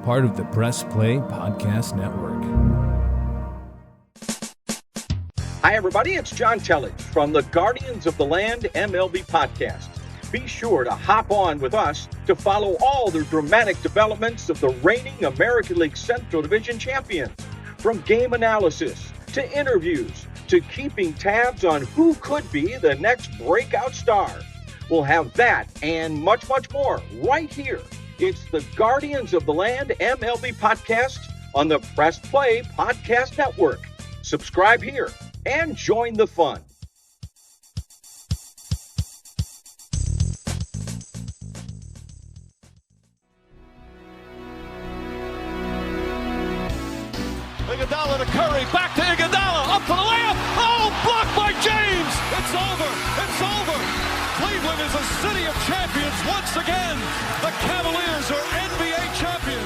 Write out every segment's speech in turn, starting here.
part of the Press Play Podcast Network. Hi, everybody. It's John Tellage from the Guardians of the Land MLB podcast. Be sure to hop on with us to follow all the dramatic developments of the reigning American League Central Division champions. From game analysis to interviews to keeping tabs on who could be the next breakout star. We'll have that and much, much more right here. It's the Guardians of the Land MLB podcast on the Press Play Podcast Network. Subscribe here and join the fun. Iguodala to Curry, back to Iguodala, up for the layup. Oh, blocked by James. It's over. It's over. Cleveland is a city of champions once again. The Cavaliers are NBA champions.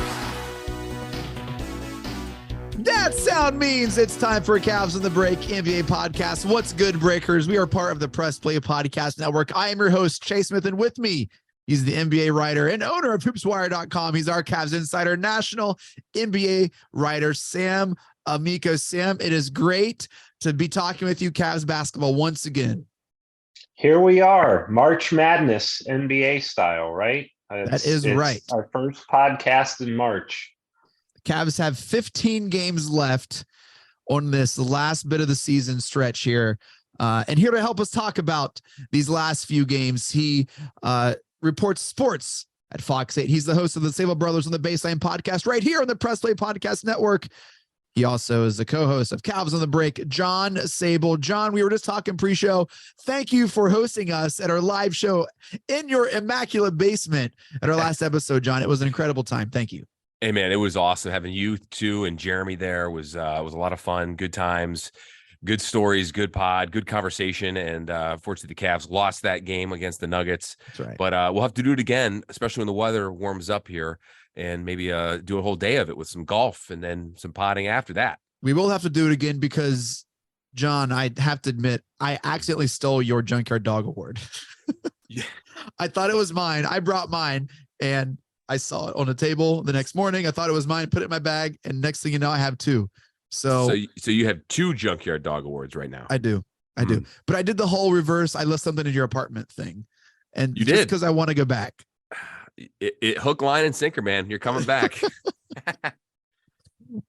That sound means it's time for Cavs on the Break NBA podcast. What's good, Breakers? We are part of the Press Play Podcast Network. I am your host, Chase Smith, and with me, he's the NBA writer and owner of HoopsWire.com. He's our Cavs insider, national NBA writer, Sam Amico. Sam, it is great to be talking with you Cavs basketball once again. Here we are, March Madness, NBA style, right? That is right. Our first podcast in March. The Cavs have 15 games left on this last bit of the season stretch here. And here to help us talk about these last few games, he reports sports at Fox 8. He's the host of the Sabol Brothers on the Baseline podcast right here on the Press Play Podcast Network. He also is the co-host of Cavs on the Break, John Sabol. John, we were just talking pre-show. Thank you for hosting us at our live show in your immaculate basement at our last episode, John. It was an incredible time. Thank you. Hey, man, it was awesome having you two and Jeremy there. Was a lot of fun, good times, good stories, good pod, good conversation. And unfortunately, the Cavs lost that game against the Nuggets. That's right. But we'll have to do it again, especially when the weather warms up here, and maybe do a whole day of it with some golf and then some potting after that. We will have to do it again because, John, I have to admit, I accidentally stole your Junkyard Dog Award. Yeah. I thought it was mine. I brought mine, and I saw it on the table the next morning. I thought it was mine, put it in my bag, and next thing you know, I have two. So you have two Junkyard Dog Awards right now. I do. But I did the whole reverse. I left something in your apartment thing. And you just did because I want to go back. It hook, line, and sinker, man. You're coming back.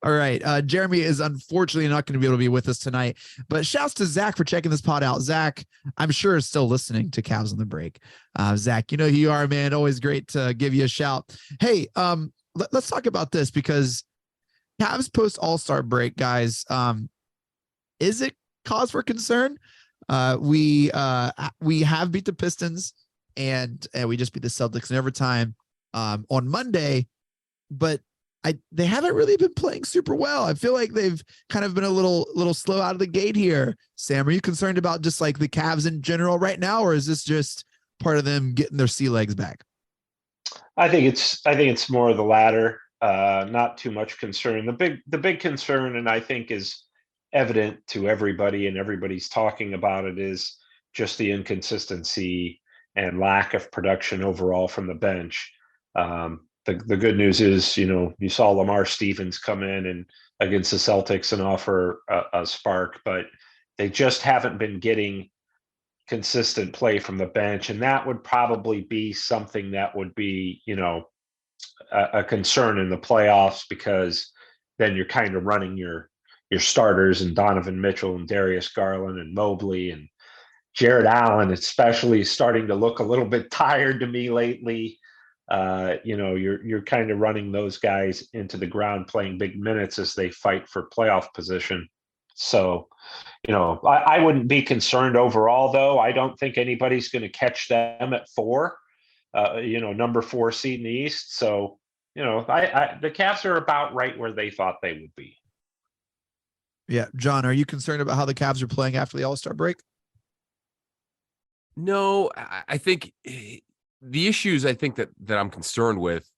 All right. Jeremy is unfortunately not going to be able to be with us tonight, but shouts to Zach for checking this pod out. Zach, I'm sure, is still listening to Cavs on the Break. Zach, you know who you are, man. Always great to give you a shout. Hey, let's talk about this because Cavs post All-Star break, guys. Is it cause for concern? We have beat the Pistons and we just beat the Celtics in overtime on Monday, but they haven't really been playing super well. I feel like they've kind of been a little slow out of the gate here. Sam, are you concerned about just like the Cavs in general right now, or is this just part of them getting their sea legs back? I think it's more of the latter. Not too much concern. The big concern, and I think is evident to everybody, and everybody's talking about it, is just the inconsistency and lack of production overall from the bench. The good news is, you saw Lamar Stevens come in and against the Celtics and offer a spark, but they just haven't been getting consistent play from the bench. And that would probably be something that would be, a concern in the playoffs, because then you're kind of running your starters and Donovan Mitchell and Darius Garland and Mobley and Jared Allen, especially, starting to look a little bit tired to me lately. You're kind of running those guys into the ground, playing big minutes as they fight for playoff position. So, I wouldn't be concerned overall, though. I don't think anybody's going to catch them at 4, number 4 seed in the East. So, the Cavs are about right where they thought they would be. Yeah. John, are you concerned about how the Cavs are playing after the All-Star break? No, I think the issues I think that I'm concerned with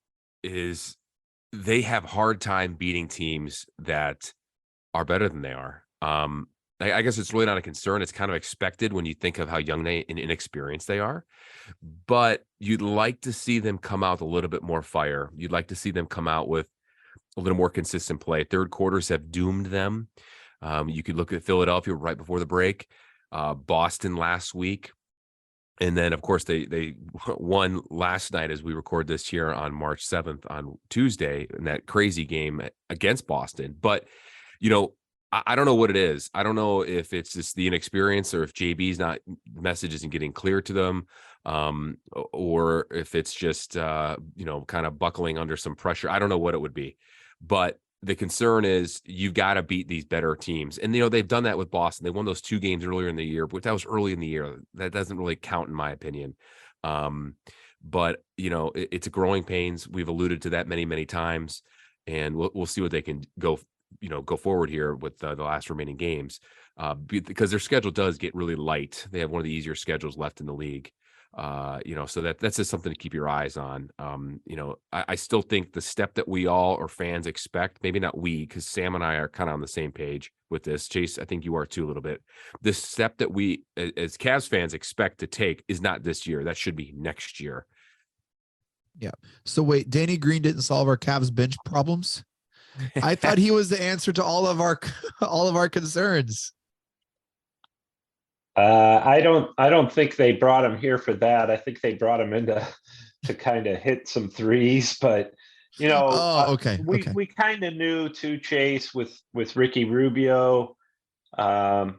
is they have hard time beating teams that are better than they are. I guess it's really not a concern. It's kind of expected when you think of how young and inexperienced they are. But you'd like to see them come out with a little bit more fire. You'd like to see them come out with a little more consistent play. Third quarters have doomed them. You could look at Philadelphia right before the break, Boston last week. And then, of course, they won last night as we record this here on March 7th on Tuesday in that crazy game against Boston. But, I don't know what it is. I don't know if it's just the inexperience or if JB's message isn't getting clear to them, or if it's just, kind of buckling under some pressure. I don't know what it would be. But the concern is you've got to beat these better teams. And, they've done that with Boston. They won those 2 games earlier in the year, but that was early in the year. That doesn't really count in my opinion. But, it's a growing pains. We've alluded to that many, many times, and we'll see what they can go forward here with the last remaining games, because their schedule does get really light. They have one of the easier schedules left in the league. So that's just something to keep your eyes on. I still think the step that we all or fans expect, maybe not we, because Sam and I are kind of on the same page with this. Chase, I think you are too a little bit. The step that we as Cavs fans expect to take is not this year. That should be next year. Yeah. So wait, Danny Green didn't solve our Cavs bench problems. I thought he was the answer to all of our concerns. I don't think they brought him here for that. I think they brought him in to kind of hit some threes, but okay. We kind of knew too, Chase, with Ricky Rubio, when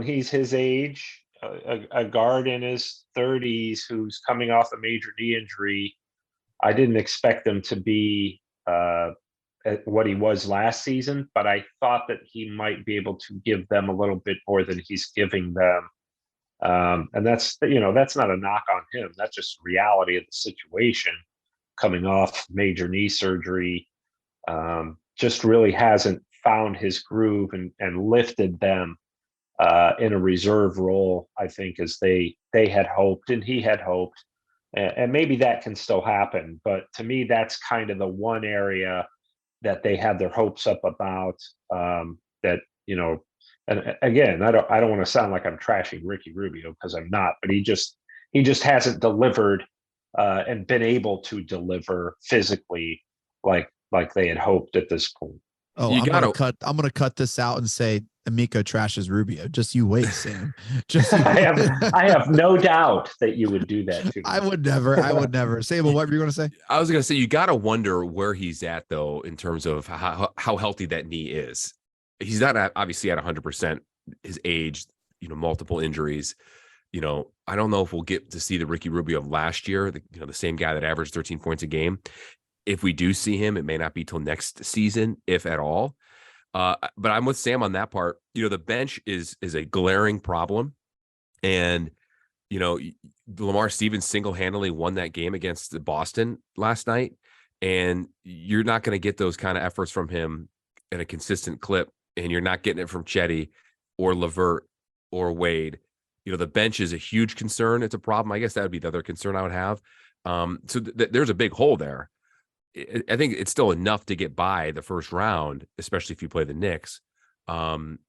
he's his age, a guard in his 30s who's coming off a major knee injury, I didn't expect him to be at what he was last season, but I thought that he might be able to give them a little bit more than he's giving them. And that's not a knock on him. That's just reality of the situation. Coming off major knee surgery, just really hasn't found his groove and lifted them in a reserve role, I think, as they had hoped and he had hoped. And maybe that can still happen. But to me, that's kind of the one area that they had their hopes up about, that, and again, I don't want to sound like I'm trashing Ricky Rubio, because I'm not, but he just hasn't delivered and been able to deliver physically like they had hoped at this point. Oh, I'm gonna cut this out and say Amico trashes Rubio. Just you wait, Sam. I have no doubt that you would do that too. I would never. Sabol, what were you going to say? I was going to say, you got to wonder where he's at, though, in terms of how healthy that knee is. He's not obviously at 100%. His age, multiple injuries. I don't know if we'll get to see the Ricky Rubio of last year, the same guy that averaged 13 points a game. If we do see him, it may not be till next season, if at all. But I'm with Sam on that part. The bench is a glaring problem. And, Lamar Stevens single-handedly won that game against Boston last night. And you're not going to get those kind of efforts from him at a consistent clip. And you're not getting it from Chetty or LeVert or Wade. The bench is a huge concern. It's a problem. I guess that would be the other concern I would have. So there's a big hole there. I think it's still enough to get by the first round, especially if you play the Knicks. But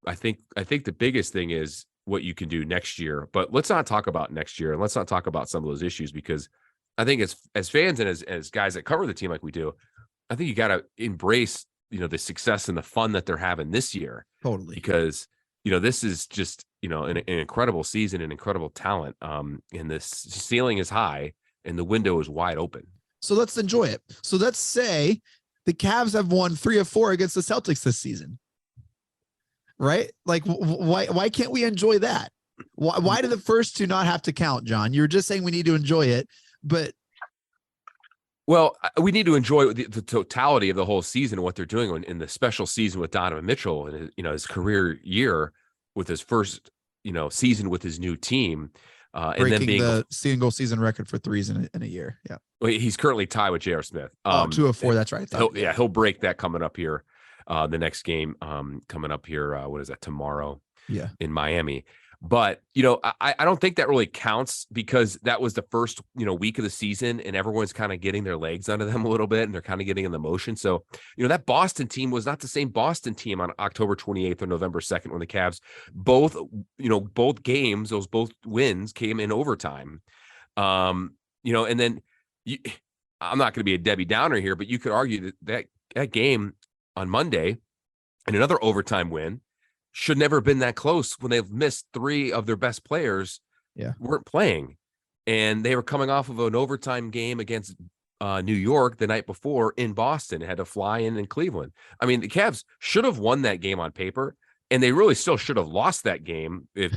I think the biggest thing is what you can do next year. But let's not talk about next year, and let's not talk about some of those issues, because I think as fans and as guys that cover the team like we do, I think you got to embrace the success and the fun that they're having this year. Totally. Because this is just an incredible season and incredible talent. And this ceiling is high. And the window is wide open. So let's enjoy it. So let's say the Cavs have won 3 of 4 against the Celtics this season, right? Like, why can't we enjoy that? Why do the first 2 not have to count, John? You were just saying we need to enjoy it, but. Well, we need to enjoy the totality of the whole season and what they're doing in the special season with Donovan Mitchell and his career year with his first season with his new team. And then being the single season record for threes in a year. Yeah. Well, he's currently tied with J.R. Smith. 2 of 4. That's right. He'll break that coming up here. The next game coming up here. What is that, tomorrow? Yeah. In Miami. But, I don't think that really counts, because that was the first, week of the season, and everyone's kind of getting their legs under them a little bit, and they're kind of getting in the motion. So, that Boston team was not the same Boston team on October 28th or November 2nd when the Cavs both games, both wins came in overtime. And then I'm not going to be a Debbie Downer here, but you could argue that game on Monday and another overtime win should never have been that close when they've missed 3 of their best players weren't playing. And they were coming off of an overtime game against New York the night before in Boston, had to fly in Cleveland. I mean, the Cavs should have won that game on paper, and they really still should have lost that game if,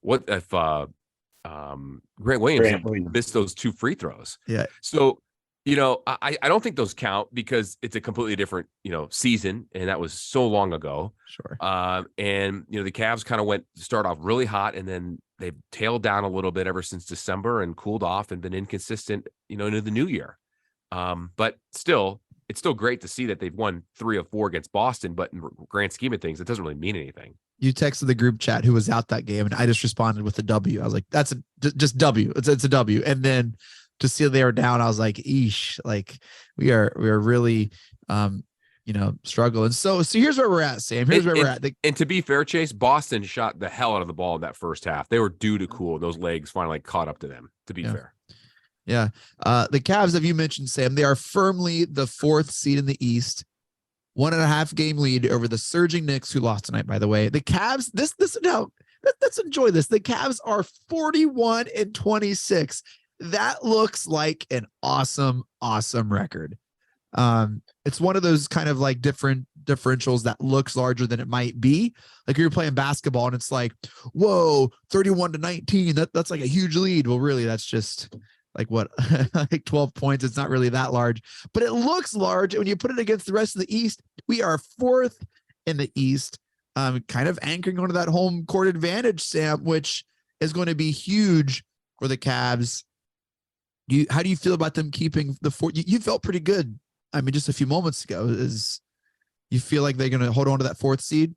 what if Grant Williams missed those 2 free throws. Yeah. So, I don't think those count because it's a completely different, season, and that was so long ago. Sure. And, the Cavs kind of start off really hot, and then they've tailed down a little bit ever since December and cooled off and been inconsistent, into the new year. But still, it's still great to see that they've won 3 of 4 against Boston, but in grand scheme of things, it doesn't really mean anything. You texted the group chat who was out that game, and I just responded with a W. I was like, that's just W. It's a W. And then to see they were down, I was like, eesh, like we are really, struggling. So here's where we're at, Sam. Here's where we're at. And to be fair, Chase, Boston shot the hell out of the ball in that first half. They were due to cool. Those legs finally caught up to them, to be fair. Yeah. The Cavs, have you mentioned, Sam, they are firmly the 4th seed in the East. 1.5 game lead over the surging Knicks, who lost tonight, by the way. The Cavs, let's enjoy this. The Cavs are 41-26. That looks like an awesome record. It's one of those kind of like different differentials that looks larger than it might be. Like you're playing basketball and it's like, whoa, 31-19. That's like a huge lead. Well, really, that's just like what, like 12 points. It's not really that large, but it looks large. And when you put it against the rest of the East, we are 4th in the East, kind of anchoring onto that home court advantage, Sam, which is going to be huge for the Cavs. How do you feel about them keeping the 4? You felt pretty good. I mean, just a few moments ago, you feel like they're going to hold on to that 4th seed?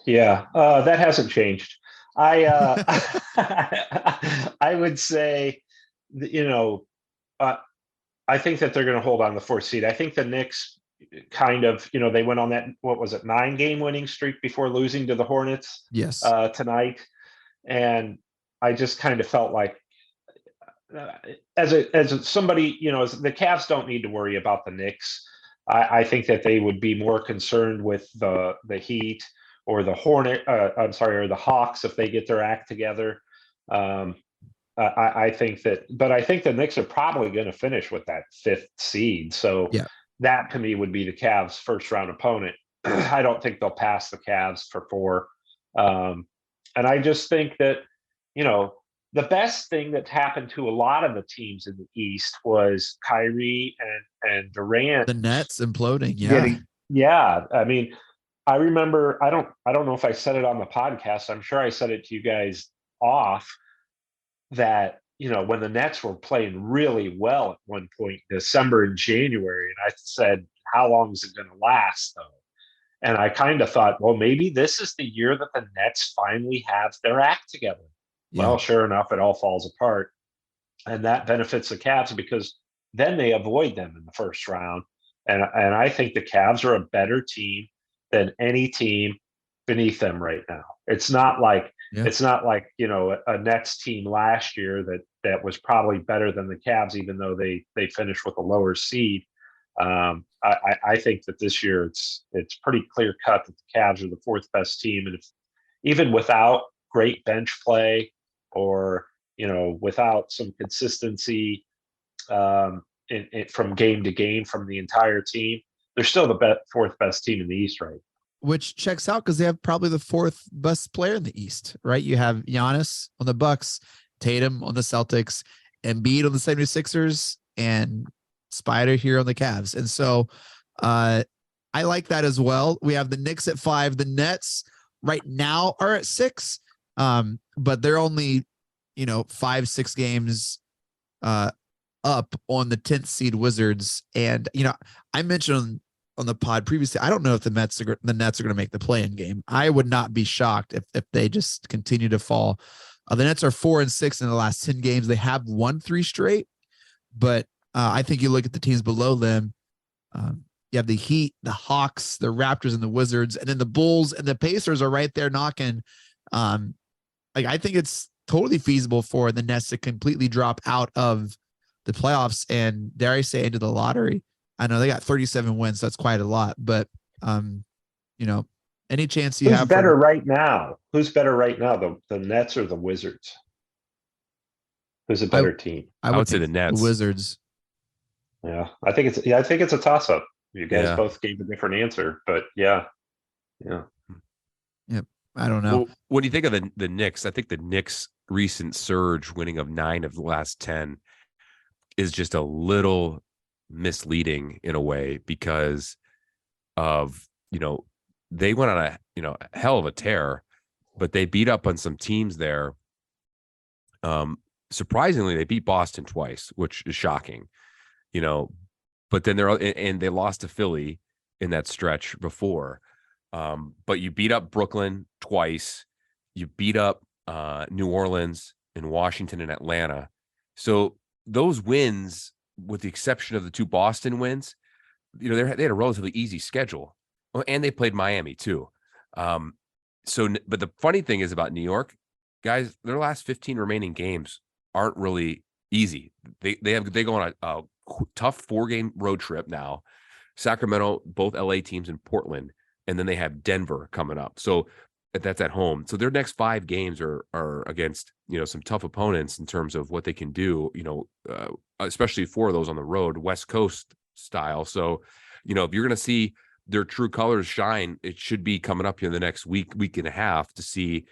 Yeah, that hasn't changed. I would say, I think that they're going to hold on the 4th seed. I think the Knicks kind of, they went on that, 9-game winning streak before losing to the Hornets. Yes. Tonight. And I just kind of felt like, as somebody, the Cavs don't need to worry about the Knicks. I think that they would be more concerned with the Heat or the or the Hawks if they get their act together. I think the Knicks are probably going to finish with that 5th seed. So that to me would be the Cavs' first round opponent. I don't think they'll pass the Cavs for 4. And I just think that, the best thing that happened to a lot of the teams in the East was Kyrie and Durant. The Nets imploding. I mean, I remember, I don't know if I said it on the podcast. I'm sure I said it to you guys off that, when the Nets were playing really well at one point, December and January, and I said, how long is it going to last though? And I kind of thought, well, maybe this is the year that the Nets finally have their act together. Well, sure enough, it all falls apart. And that benefits the Cavs because then they avoid them in the first round. And I think the Cavs are a better team than any team beneath them right now. It's not like a Nets team last year that was probably better than the Cavs, even though they finished with a lower seed. I think that this year it's pretty clear cut that the Cavs are the 4th best team. And even without great bench play or, without some consistency from game to game from the entire team, they're still the 4th best team in the East, right? Which checks out because they have probably the 4th best player in the East, right? You have Giannis on the Bucks, Tatum on the Celtics, Embiid on the 76ers, and Spider here on the Cavs. And so I like that as well. We have the Knicks at 5. The Nets right now are at 6, but they're only, 5-6 games up on the 10th seed Wizards. And, I mentioned on the pod previously, I don't know if the Nets are going to make the play-in game. I would not be shocked if they just continue to fall. The Nets are 4-6 in the last 10 games. They have won 3 straight, but I think you look at the teams below them. You have the Heat, the Hawks, the Raptors, and the Wizards, and then the Bulls and the Pacers are right there knocking. I think it's totally feasible for the Nets to completely drop out of the playoffs and, dare I say, into the lottery. I know they got 37 wins. So that's quite a lot, but any chance you Who's have better right now? Who's better right now? The Nets or the Wizards? Who's a better team? I would say think the Nets. Wizards. Yeah, I think it's a toss up. You guys Yeah. both gave a different answer, but yeah. I don't know. Well, when you think of the Knicks, I think the Knicks' recent surge, winning of 9 of the last 10, is just a little misleading in a way because of, they went on a hell of a tear, but they beat up on some teams there. Surprisingly, they beat Boston twice, which is shocking, but then they lost to Philly in that stretch before. But you beat up Brooklyn twice. You beat up New Orleans and Washington and Atlanta. So those wins, with the exception of the 2 Boston wins, they had a relatively easy schedule. Oh, and they played Miami too. But the funny thing is about New York, guys, their last 15 remaining games aren't really easy. They go on a tough 4-game road trip now. Sacramento, both LA teams, in Portland, and then they have Denver coming up. So that's at home. So their next 5 games are against some tough opponents in terms of what they can do. Especially 4 of those on the road, West Coast style. So if you're going to see their true colors shine, it should be coming up in the next week and a half to see,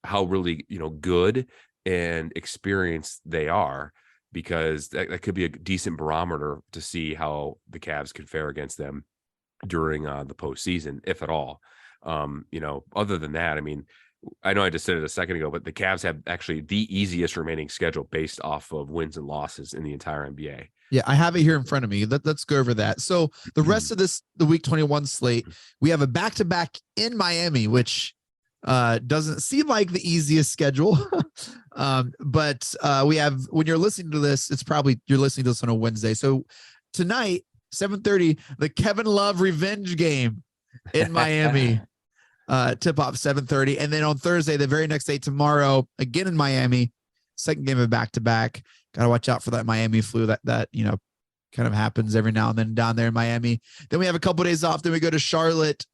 how really, good and experienced they are, because that could be a decent barometer to see how the Cavs could fare against them during the postseason, if at all. Other than that, I mean, I know I just said it a second ago, but the Cavs have actually the easiest remaining schedule based off of wins and losses in the entire NBA. Yeah, I have it here in front of me. Let's go over that. So the rest of the week 21 slate, we have a back-to-back in Miami, which doesn't seem like the easiest schedule. But we have, when you're listening to this, it's probably you're listening to this on a Wednesday. So tonight, 7:30, the Kevin Love revenge game in Miami. Tip off 7:30. And then on Thursday, the very next day, tomorrow, again in Miami, second game of back-to-back. Got to watch out for that Miami flu that kind of happens every now and then down there in Miami. Then we have a couple of days off. Then we go to Charlotte.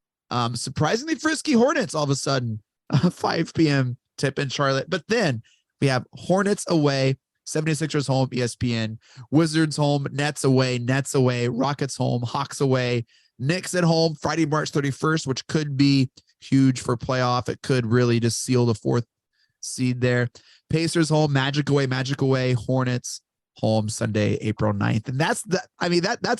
Surprisingly frisky Hornets all of a sudden, 5 p.m. tip in Charlotte. But then we have Hornets away, 76ers home, ESPN, Wizards home, Nets away, Rockets home, Hawks away, Knicks at home, Friday, March 31st, which could be huge for playoff. It could really just seal the 4th seed there. Pacers home, Magic away, Hornets home Sunday, April 9th. And that's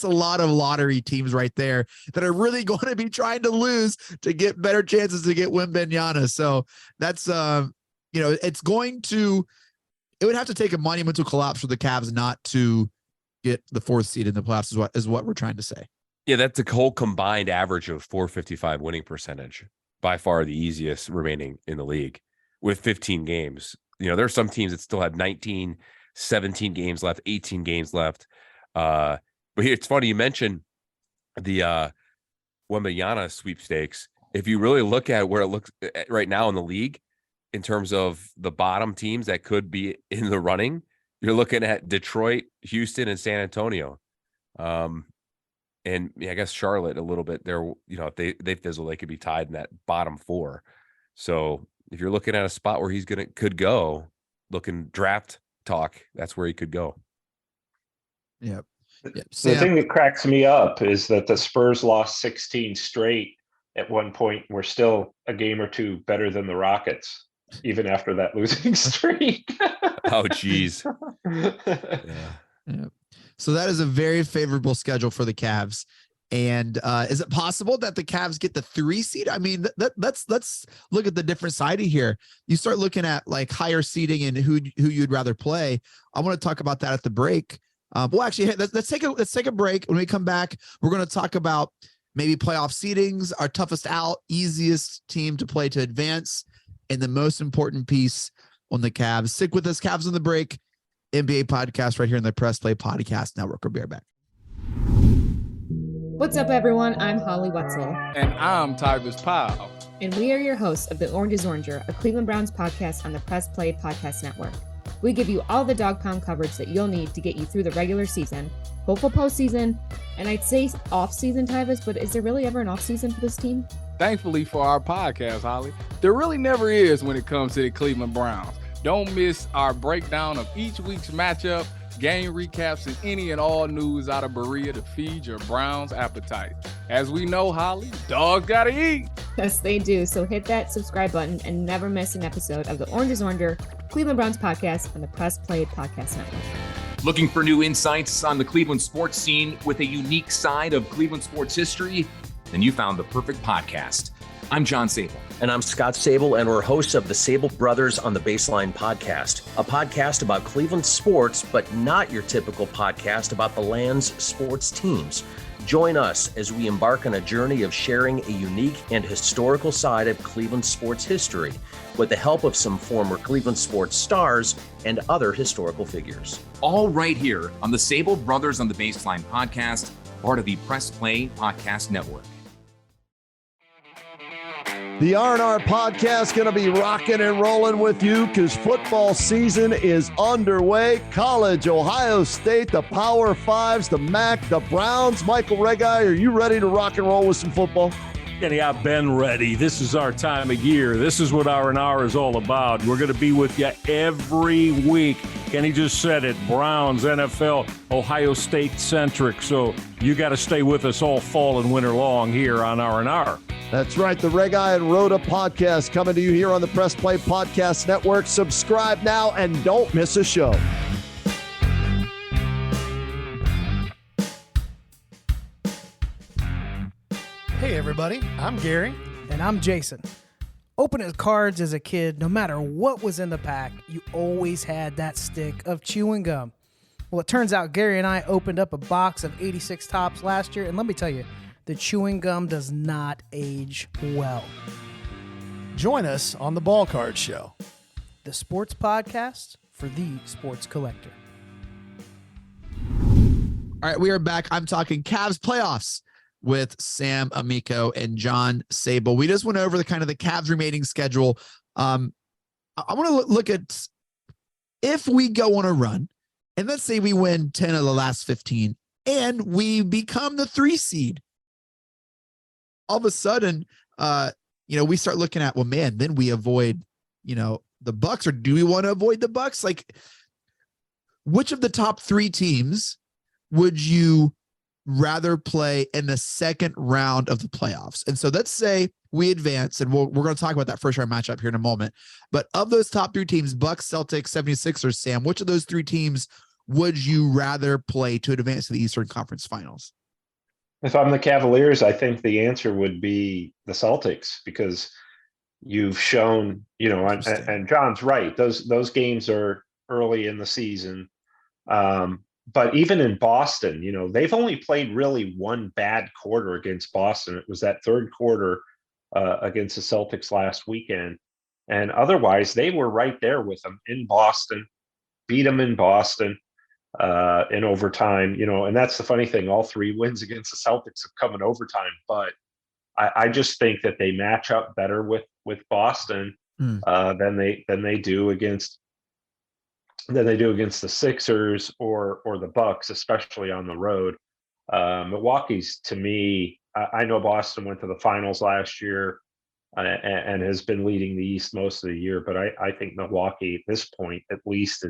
a lot of lottery teams right there that are really going to be trying to lose to get better chances to get Wembanyama. So that's, it would have to take a monumental collapse for the Cavs not to get the 4th seed in the playoffs is what we're trying to say. Yeah, that's a whole combined average of 455 winning percentage, by far the easiest remaining in the league with 15 games. There are some teams that still have 19, 17 games left, 18 games left. But here, it's funny you mentioned the Wembanyama sweepstakes. If you really look at where it looks right now in the league, in terms of the bottom teams that could be in the running, you're looking at Detroit, Houston, and San Antonio. And I guess Charlotte a little bit there, if they fizzle, they could be tied in that bottom 4. So if you're looking at a spot where could go, looking draft talk, that's where he could go. Yep. The thing that cracks me up is that the Spurs lost 16 straight at one point. We're still a game or 2 better than the Rockets, even after that losing streak. Oh, geez. Yeah. So that is a very favorable schedule for the Cavs. And is it possible that the Cavs get the 3 seed? I mean, let's look at the different side here. You start looking at like higher seeding and who you'd rather play. I want to talk about that at the break. Well, actually, hey, let's take a break. When we come back, we're going to talk about maybe playoff seedings, our toughest out, easiest team to play to advance, and the most important piece on the Cavs. Stick with us, Cavs on the break. NBA podcast right here in the Press Play Podcast Network. We'll be right back. What's up, everyone? I'm Holly Wetzel. And I'm Tyrus Powell. And we are your hosts of The Orange is Oranger, a Cleveland Browns podcast on the Press Play Podcast Network. We give you all the dog pound coverage that you'll need to get you through the regular season, hopeful postseason, and I'd say off-season, Tyvis, but is there really ever an off-season for this team? Thankfully for our podcast, Holly, there really never is when it comes to the Cleveland Browns. Don't miss our breakdown of each week's matchup, game recaps, and any and all news out of Berea to feed your Browns appetite. As we know, Holly, dogs gotta eat. Yes, they do. So hit that subscribe button and never miss an episode of the Orange is Oranger Cleveland Browns podcast on the Press Play Podcast Network. Looking for new insights on the Cleveland sports scene with a unique side of Cleveland sports history? Then you found the perfect podcast. I'm John Sabol. And I'm Scott Sabol, and we're hosts of the Sabol Brothers on the Baseline podcast, a podcast about Cleveland sports, but not your typical podcast about the land's sports teams. Join us as we embark on a journey of sharing a unique and historical side of Cleveland sports history with the help of some former Cleveland sports stars and other historical figures. All right here on the Sabol Brothers on the Baseline podcast, part of the Press Play Podcast Network. The R&R podcast going to be rocking and rolling with you because football season is underway. College, Ohio State, the Power Fives, the MAC, the Browns. Michael Regai, are you ready to rock and roll with some football? Kenny, I've been ready. This is our time of year. This is what R&R is all about. We're going to be with you every week. Kenny just said it. Browns, NFL, Ohio State centric. So you got to stay with us all fall and winter long here on R&R. That's right. The Regai and Rhoda podcast coming to you here on the Press Play Podcast Network. Subscribe now and don't miss a show. Hey everybody, I'm Gary. And I'm Jason. Opening cards as a kid, no matter what was in the pack, you always had that stick of chewing gum. Well, it turns out Gary and I opened up a box of 86 Tops last year, and let me tell you, the chewing gum does not age well. Join us on the Ball Card Show, the sports podcast for the sports collector. All right, we are back. I'm talking Cavs playoffs with Sam Amico and John Sabol. We just went over the Cavs remaining schedule. I want to look at if we go on a run, and let's say we win 10 of the last 15, and we become the 3 seed. All of a sudden, we start looking at, well, man, then we avoid, the Bucks, or do we want to avoid the Bucks? Like, which of the top 3 teams would you rather play in the second round of the playoffs? And so let's say we advance, and we're going to talk about that first round matchup here in a moment. But of those top 3 teams, Bucks, Celtics, 76ers, Sam, which of those 3 teams would you rather play to advance to the Eastern Conference Finals? If I'm the Cavaliers, I think the answer would be the Celtics, because you've shown, and John's right. Those games are early in the season. But even in Boston, they've only played really one bad quarter against Boston. It was that third quarter against the Celtics last weekend. And otherwise, they were right there with them in Boston, beat them in Boston. In overtime, and that's the funny thing. All 3 wins against the Celtics have come in overtime, but I just think that they match up better with Boston than they do against the Sixers or the Bucks, especially on the road. Milwaukee's, to me, I know Boston went to the finals last year and has been leading the East most of the year, but I think Milwaukee at this point at least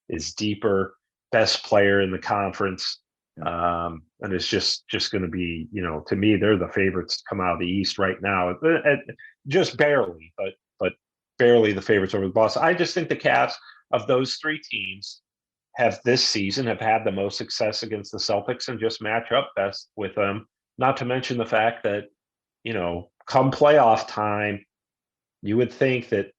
is deeper. Best player in the conference, and it's just going to be, to me, they're the favorites to come out of the East right now, just barely, but barely the favorites over the Boston. I just think the Cavs, of those 3 teams, have this season had the most success against the Celtics and just match up best with them. Not to mention the fact that, come playoff time, you would think that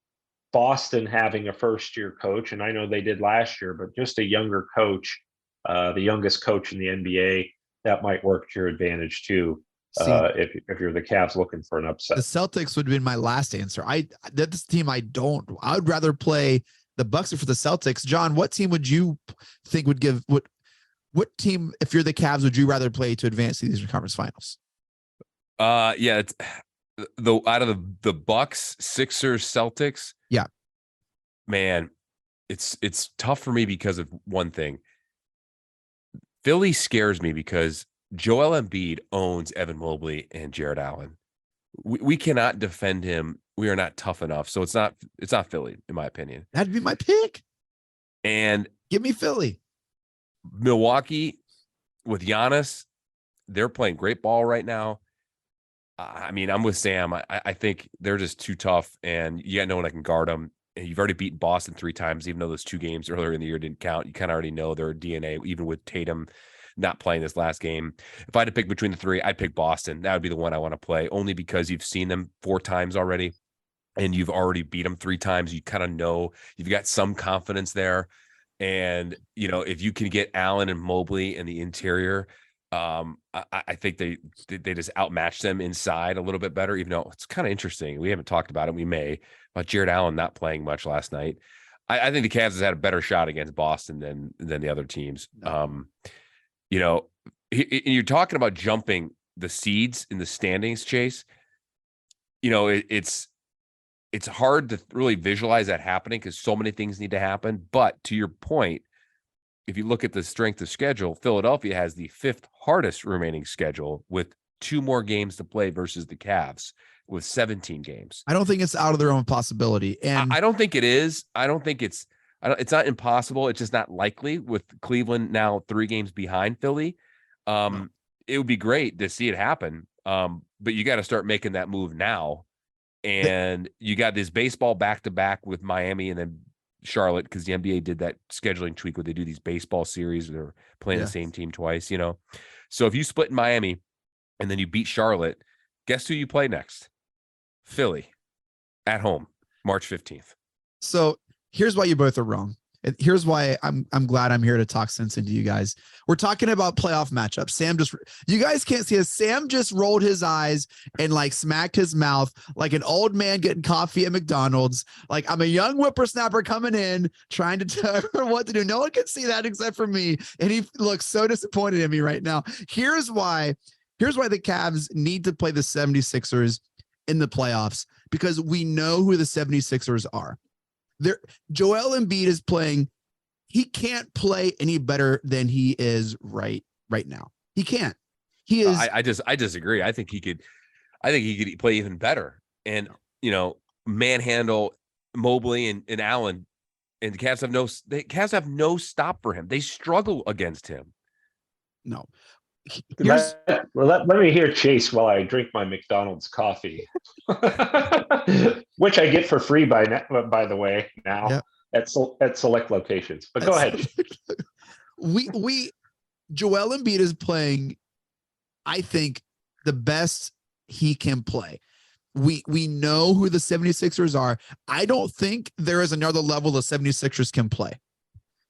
Boston having a first-year coach, and I know they did last year, but just a younger coach, the youngest coach in the NBA, that might work to your advantage too. If you're the Cavs looking for an upset, the Celtics would have been my last answer. That's a team I would rather play the Bucks for the Celtics. John, what team would you think would give what team, if you're the Cavs, would you rather play to advance to the Eastern Conference Finals? Yeah, it's out of the Bucks, Sixers, Celtics. Yeah, man, it's tough for me because of one thing. Philly scares me because Joel Embiid owns Evan Mobley and Jared Allen. We cannot defend him. We are not tough enough. So it's not Philly, in my opinion. That'd be my pick. And give me Philly. Milwaukee with Giannis, they're playing great ball right now. I mean, I'm with Sam. I think they're just too tough, and you got no one that can guard them. And you've already beaten Boston 3 times, even though those 2 games earlier in the year didn't count. You kind of already know their DNA, even with Tatum not playing this last game. If I had to pick between the 3, I'd pick Boston. That would be the one I want to play, only because you've seen them 4 times already, and you've already beat them 3 times. You kind of know you've got some confidence there. And, if you can get Allen and Mobley in the interior, I think they just outmatch them inside a little bit better, even though it's kind of interesting. We haven't talked about it. We may, about Jared Allen not playing much last night. I think the Cavs has had a better shot against Boston than the other teams. You're talking about jumping the seeds in the standings, Chase. It's hard to really visualize that happening because so many things need to happen. But to your point, if you look at the strength of schedule, Philadelphia has the 5th hardest remaining schedule with 2 more games to play versus the Cavs with 17 games. I don't think it's out of their own possibility. And I don't think it is. I don't think it's not impossible. It's just not likely with Cleveland now 3 games behind Philly. It would be great to see it happen. But you got to start making that move now. And you got this baseball back-to-back with Miami and then Charlotte, because the NBA did that scheduling tweak where they do these baseball series where they're playing the same team twice, So if you split in Miami and then you beat Charlotte, guess who you play next? Philly at home, March 15th. So here's why you both are wrong. Here's why I'm glad I'm here to talk sense into you guys. We're talking about playoff matchups. You guys can't see us. Sam just rolled his eyes and smacked his mouth like an old man getting coffee at McDonald's. Like I'm a young whippersnapper coming in, trying to tell her what to do. No one can see that except for me. And he looks so disappointed in me right now. Here's why the Cavs need to play the 76ers in the playoffs, because we know who the 76ers are. Joel Embiid is playing. He can't play any better than he is right now. He can't. He is. I disagree. I think he could play even better and manhandle Mobley and Allen. And the Cavs have no stop for him. They struggle against him. No. Let me hear Chase while I drink my McDonald's coffee, which I get for free by the way now at select locations. But go ahead. Joel Embiid is playing, I think, the best he can play. We know who the 76ers are. I don't think there is another level the 76ers can play.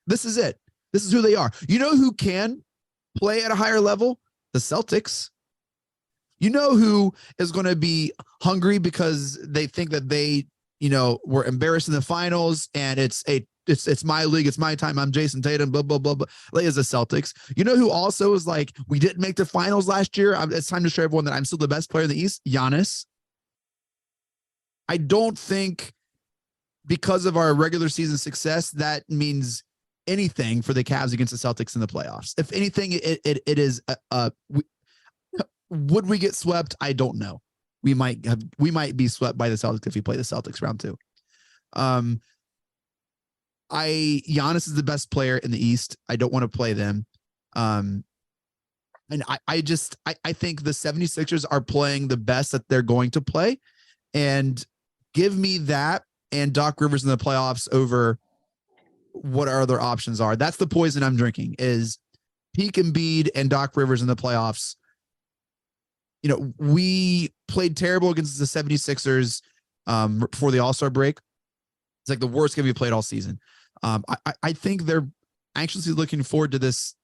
This is it. This is who they are. You know who can play at a higher level? The Celtics. You know who is going to be hungry because they think that they, were embarrassed in the finals and it's my league, it's my time, I'm Jason Tatum, blah, blah, blah, blah. Is the Celtics. You know who also is like, we didn't make the finals last year. It's time to show everyone that I'm still the best player in the East. Giannis. I don't think because of our regular season success, that means anything for the Cavs against the Celtics in the playoffs. If anything, it is would we get swept? I don't know. We might be swept by the Celtics if we play the Celtics round 2. Giannis is the best player in the East. I don't want to play them. And I think the 76ers are playing the best that they're going to play, and give me that and Doc Rivers in the playoffs over what our other options are. That's the poison I'm drinking, is peak Embiid and Doc Rivers in the playoffs. We played terrible against the 76ers before the All-Star break. It's like the worst game we played all season. I think they're anxiously looking forward to this,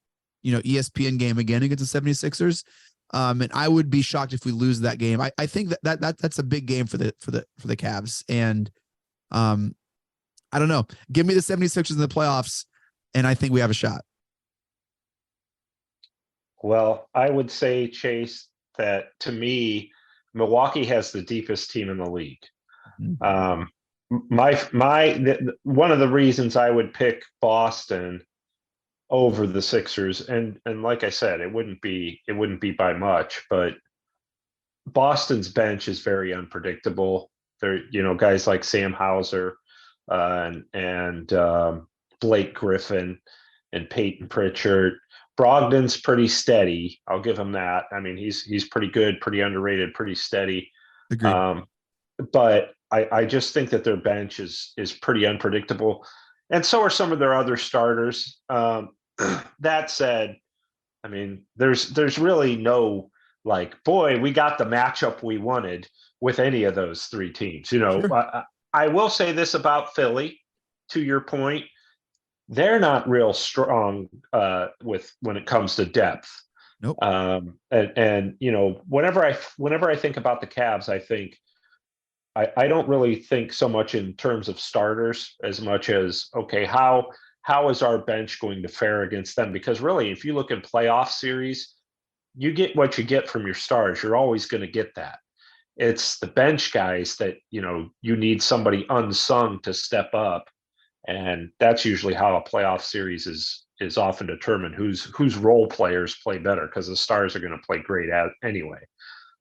ESPN game again against the 76ers. And I would be shocked if we lose that game. I think that's a big game for the Cavs. And I don't know. Give me the 76ers in the playoffs, and I think we have a shot. Well, I would say, Chase, that to me, Milwaukee has the deepest team in the league. One of the reasons I would pick Boston over the Sixers, and like I said, it wouldn't be by much, but Boston's bench is very unpredictable. There, guys like Sam Hauser and Blake Griffin and Peyton Pritchard. Brogdon's pretty steady. I'll give him that. I mean, he's pretty good, pretty underrated, pretty steady. Agreed. But I just think that their bench is pretty unpredictable, and so are some of their other starters. That said, I mean, there's really no boy, we got the matchup we wanted with any of those three teams. Sure. I will say this about Philly, to your point, they're not real strong when it comes to depth. Nope. And whenever I think about the Cavs, I think I don't really think so much in terms of starters as much as, okay, how is our bench going to fare against them? Because really, if you look at playoff series, you get what you get from your stars. You're always going to get that. It's the bench guys that, you need somebody unsung to step up. And that's usually how a playoff series is often determined, whose role players play better, because the stars are going to play great anyway.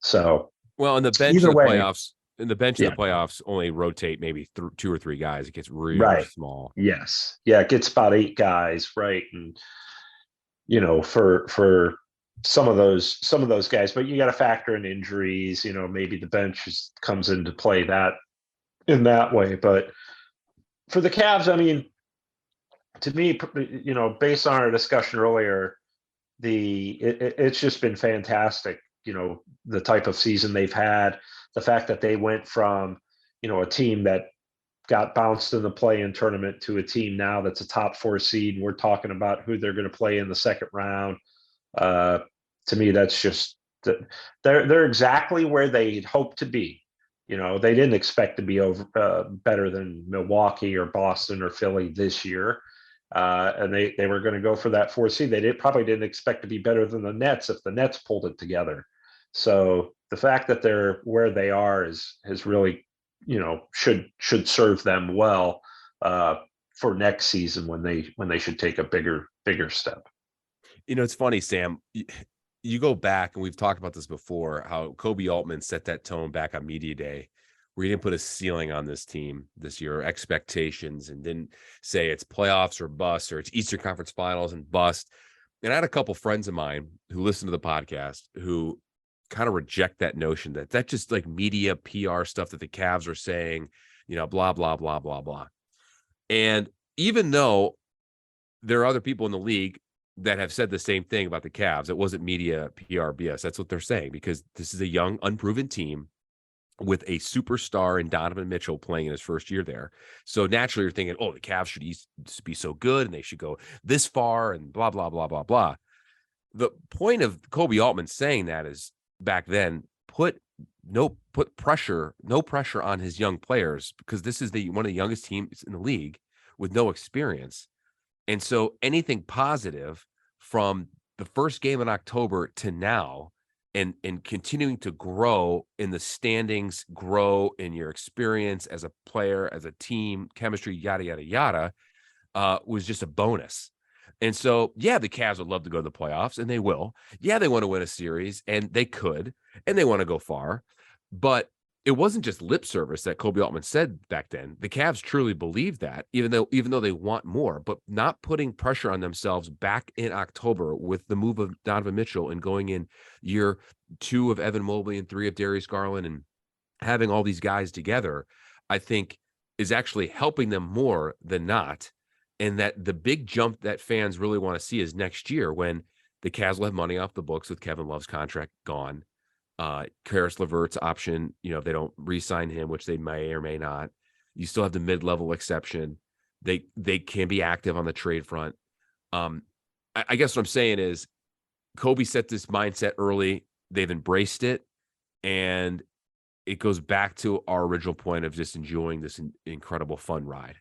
So, well, in the bench either of the way, playoffs, in the bench of the playoffs, only rotate maybe 2 or 3 guys. It gets really small. Yes. Yeah. It gets about 8 guys. Right. And, for some of those guys, but you got to factor in injuries, maybe the bench comes into play in that way. But for the Cavs, I mean, to me, based on our discussion earlier, it's just been fantastic. The type of season they've had, the fact that they went from, a team that got bounced in the play-in tournament to a team now that's a top 4 seed. And we're talking about who they're going to play in the second round. To me, that's just they're exactly where they'd hoped to be. They didn't expect to be better than Milwaukee or Boston or Philly this year. And they were going to go for that 4 seed. They probably didn't expect to be better than the Nets if the Nets pulled it together. So the fact that they're where they are has really, should serve them well for next season when they should take a bigger step. It's funny, Sam. You go back, and we've talked about this before, how Kobe Altman set that tone back on Media Day, where he didn't put a ceiling on this team this year, expectations, and didn't say it's playoffs or bust, or it's Eastern Conference Finals and bust. And I had a couple friends of mine who listen to the podcast who kind of reject that notion that just like media PR stuff that the Cavs are saying, blah, blah, blah, blah, blah. And even though there are other people in the league that have said the same thing about the Cavs, it wasn't media PR BS. That's what they're saying, because this is a young, unproven team with a superstar in Donovan Mitchell playing in his first year there. So naturally you're thinking, oh, the Cavs should be so good and they should go this far and blah, blah, blah, blah, blah. The point of Kobe Altman saying that is, back then, put no pressure on his young players, because this is one of the youngest teams in the league with no experience. And so anything positive from the first game in October to now, and continuing to grow in the standings, grow in your experience as a player, as a team, chemistry, yada, yada, yada, was just a bonus. And so, yeah, the Cavs would love to go to the playoffs, and they will. Yeah, they want to win a series, and they could, and they want to go far. But it wasn't just lip service that Kobe Altman said back then. The Cavs truly believe that, even though they want more, but not putting pressure on themselves back in October with the move of Donovan Mitchell and going in year 2 of Evan Mobley and 3 of Darius Garland and having all these guys together, I think is actually helping them more than not. And that the big jump that fans really want to see is next year, when the Cavs will have money off the books with Kevin Love's contract gone. Karis LeVert's option, if they don't re-sign him, which they may or may not, you still have the mid-level exception. They can be active on the trade front. I guess what I'm saying is Kobe set this mindset early. They've embraced it. And it goes back to our original point of just enjoying this incredible fun ride.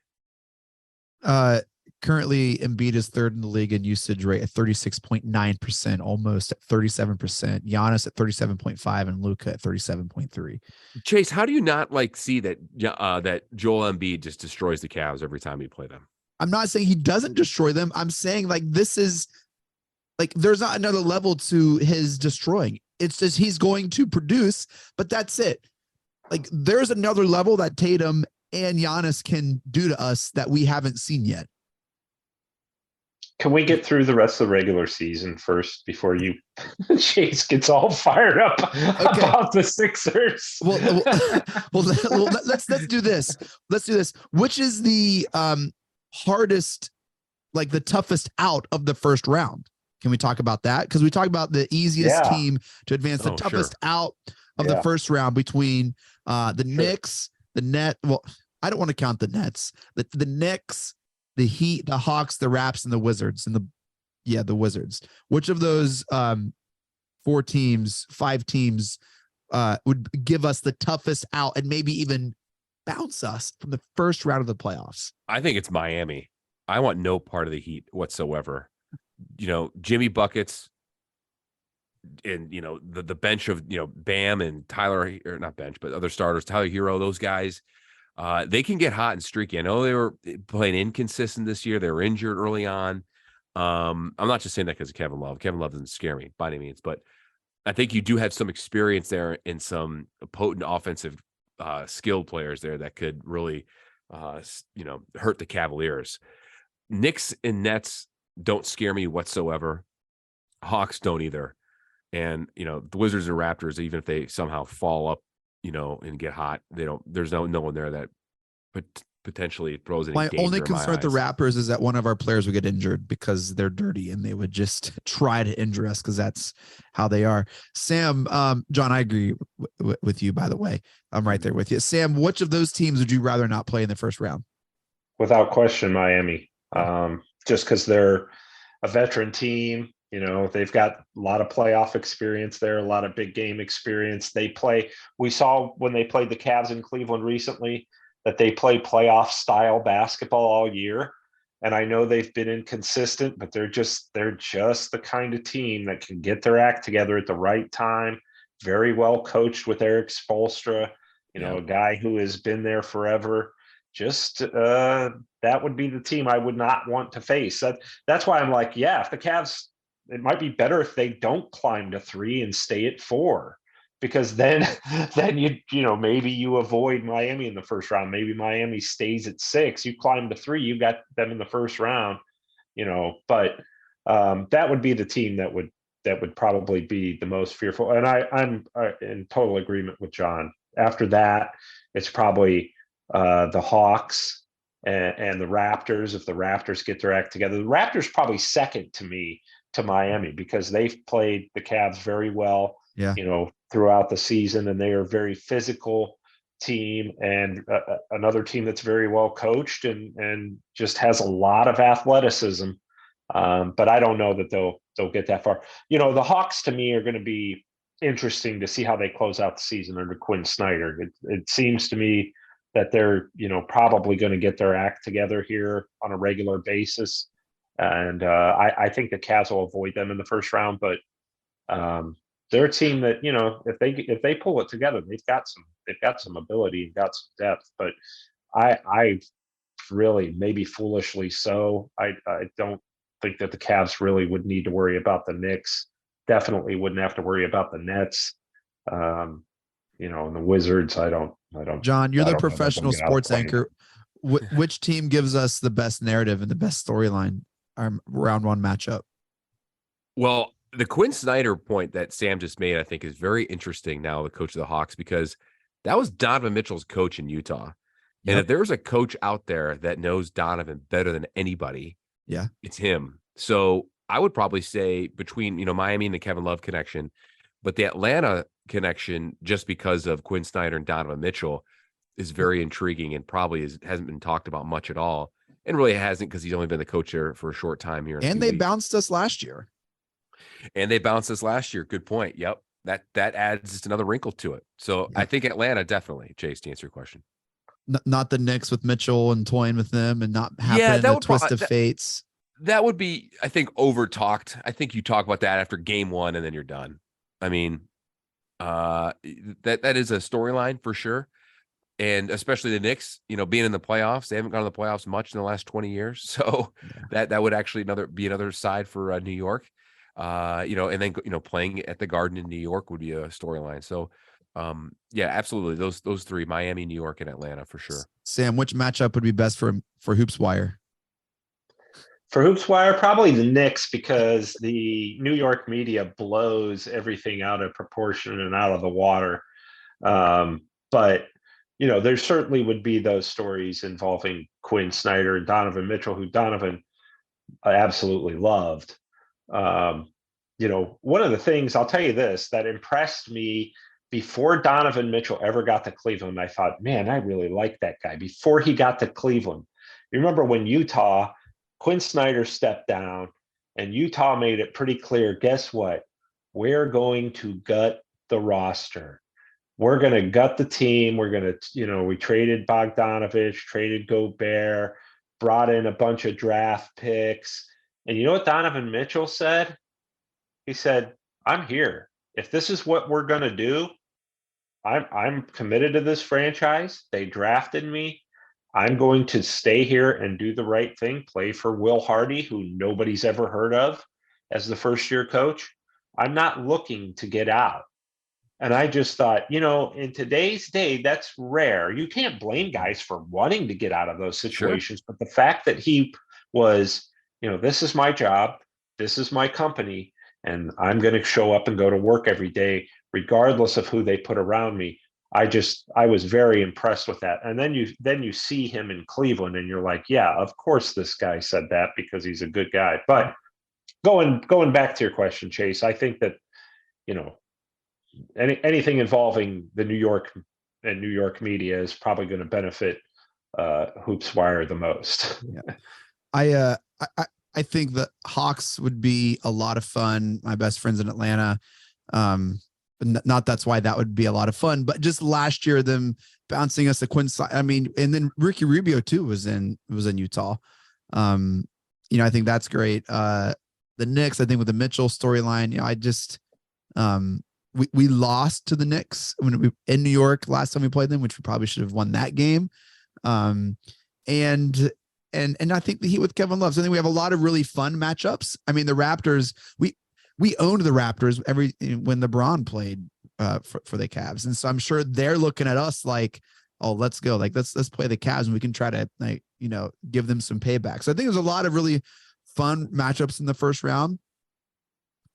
Currently, Embiid is third in the league in usage rate at 36.9%, almost at 37%. Giannis at 37.5, and Luka at 37.3. Chase, how do you not see that that Joel Embiid just destroys the Cavs every time you play them? I'm not saying he doesn't destroy them. I'm saying this is there's not another level to his destroying. It's just he's going to produce, but that's it. There's another level that Tatum and Giannis can do to us that we haven't seen yet. Can we get through the rest of the regular season first before you Chase gets all fired up about the Sixers? Well, let's do this. Let's do this. Which is the hardest, the toughest out of the first round? Can we talk about that? Because we talked about the easiest team to advance, the toughest out of the first round between the Knicks, the Net. Well, I don't want to count the Nets. The Knicks, the Heat, the Hawks, the Raps, and the Wizards, and the Wizards. Which of those 5 teams would give us the toughest out and maybe even bounce us from the first round of the playoffs? I think it's Miami. I want no part of the Heat whatsoever. Jimmy buckets and the bench of Bam and Tyler, or not bench, but other starters, Tyler Hero, those guys. They can get hot and streaky. I know they were playing inconsistent this year. They were injured early on. I'm not just saying that because of Kevin Love. Kevin Love doesn't scare me by any means, but I think you do have some experience there and some potent offensive skilled players there that could really, hurt the Cavaliers. Knicks and Nets don't scare me whatsoever. Hawks don't either. And, the Wizards and Raptors, even if they somehow fall up, and get hot, there's no one there that potentially throws any danger. My only concern with the eyes. Raptors is that one of our players would get injured because they're dirty and they would just try to injure us because that's how they are. Sam, John, I agree with you, by the way. I'm right there with you. Sam, which of those teams would you rather not play in the first round? Without question, Miami. Just because they're a veteran team. They've got a lot of playoff experience there, a lot of big game experience. We saw when they played the Cavs in Cleveland recently that they play playoff style basketball all year. And I know they've been inconsistent, but they're just the kind of team that can get their act together at the right time. Very well coached with Eric Spoelstra, a guy who has been there forever. That would be the team I would not want to face. That's why I'm if the Cavs, it might be better if they don't climb to 3 and stay at 4, because then maybe you avoid Miami in the first round. Maybe Miami stays at 6. You climb to 3, you got them in the first round. But that would be the team that would probably be the most fearful. And I'm in total agreement with John. After that, it's probably the Hawks and the Raptors. If the Raptors get their act together, the Raptors probably second to me to Miami because they've played the Cavs very well, throughout the season, and they are a very physical team and another team that's very well coached and just has a lot of athleticism. But I don't know that they'll get that far. The Hawks to me are going to be interesting to see how they close out the season under Quinn Snyder. It seems to me that they're probably going to get their act together here on a regular basis. And I think the Cavs will avoid them in the first round, but they're a team that if they pull it together, they've got some ability and got some depth. But I really, maybe foolishly so, I don't think that the Cavs really would need to worry about the Knicks. Definitely wouldn't have to worry about the Nets. And the Wizards, I don't. John, you're the professional sports anchor. Which team gives us the best narrative and the best storyline? Round 1 matchup? Well, the Quinn Snyder point that Sam just made, I think, is very interesting now, the coach of the Hawks, because that was Donovan Mitchell's coach in Utah. And if there's a coach out there that knows Donovan better than anybody, it's him. So I would probably say between, Miami and the Kevin Love connection, but the Atlanta connection, just because of Quinn Snyder and Donovan Mitchell, is very intriguing and probably hasn't been talked about much at all. And really hasn't, because he's only been the coach there for a short time here. And they bounced us last year. Good point. Yep. That adds just another wrinkle to it. So I think Atlanta, definitely, Chase, to answer your question. not the Knicks with Mitchell and toying with them and not Yeah, happening that the would twist of fates. That would be, I think, over talked. I think you talk about that after game one and then you're done. I mean, that is a storyline for sure. And especially the Knicks, being in the playoffs, they haven't gone to the playoffs much in the last 20 years. So that would actually be another side for New York. And then, playing at the Garden in New York would be a storyline. So, yeah, absolutely. Those three, Miami, New York, and Atlanta for sure. Sam, which matchup would be best for Hoops Wire? For Hoops Wire, probably the Knicks, because the New York media blows everything out of proportion and out of the water. But there certainly would be those stories involving Quinn Snyder and Donovan Mitchell, who Donovan absolutely loved. One of the things, I'll tell you this, that impressed me before Donovan Mitchell ever got to Cleveland, I thought, man, I really like that guy. Before he got to Cleveland, you remember when Utah, Quinn Snyder stepped down and Utah made it pretty clear, guess what? We're going to gut the roster. We're going to gut the team. We're going to, we traded Bogdanovich, traded Gobert, brought in a bunch of draft picks. And you know what Donovan Mitchell said? He said, I'm here. If this is what we're going to do, I'm committed to this franchise. They drafted me. I'm going to stay here and do the right thing, play for Will Hardy, who nobody's ever heard of as the first-year coach. I'm not looking to get out. And I just thought, in today's day, that's rare. You can't blame guys for wanting to get out of those situations. Sure. But the fact that he was, this is my job, this is my company, and I'm going to show up and go to work every day, regardless of who they put around me. I was very impressed with that. And then you see him in Cleveland and you're like, yeah, of course this guy said that because he's a good guy. But going back to your question, Chase, I think that, anything involving the New York and New York media is probably going to benefit Hoops Wire the most. Yeah. I think the Hawks would be a lot of fun. My best friends in Atlanta. Not that's why that would be a lot of fun, but just last year, them bouncing us a Quinn. And then Ricky Rubio too was in Utah. I think that's great. The Knicks, I think with the Mitchell storyline, I just, we lost to the Knicks in New York last time we played them, which we probably should have won that game. And I think the Heat with Kevin Love. So I think we have a lot of really fun matchups. I mean, the Raptors, we owned the Raptors when LeBron played for the Cavs. And so I'm sure they're looking at us like, oh, let's go. Like, let's play the Cavs and we can try to give them some payback. So I think there's a lot of really fun matchups in the first round.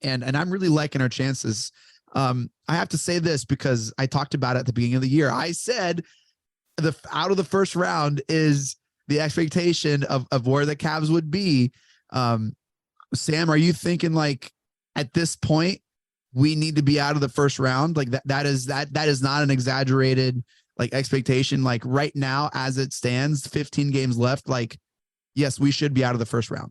And I'm really liking our chances. I have to say this because I talked about it at the beginning of the year. I said out of the first round is the expectation of where the Cavs would be. Sam, are you thinking like, at this point, we need to be out of the first round? Like that is not an exaggerated like expectation. Like right now, as it stands, 15 games left. Like, yes, we should be out of the first round.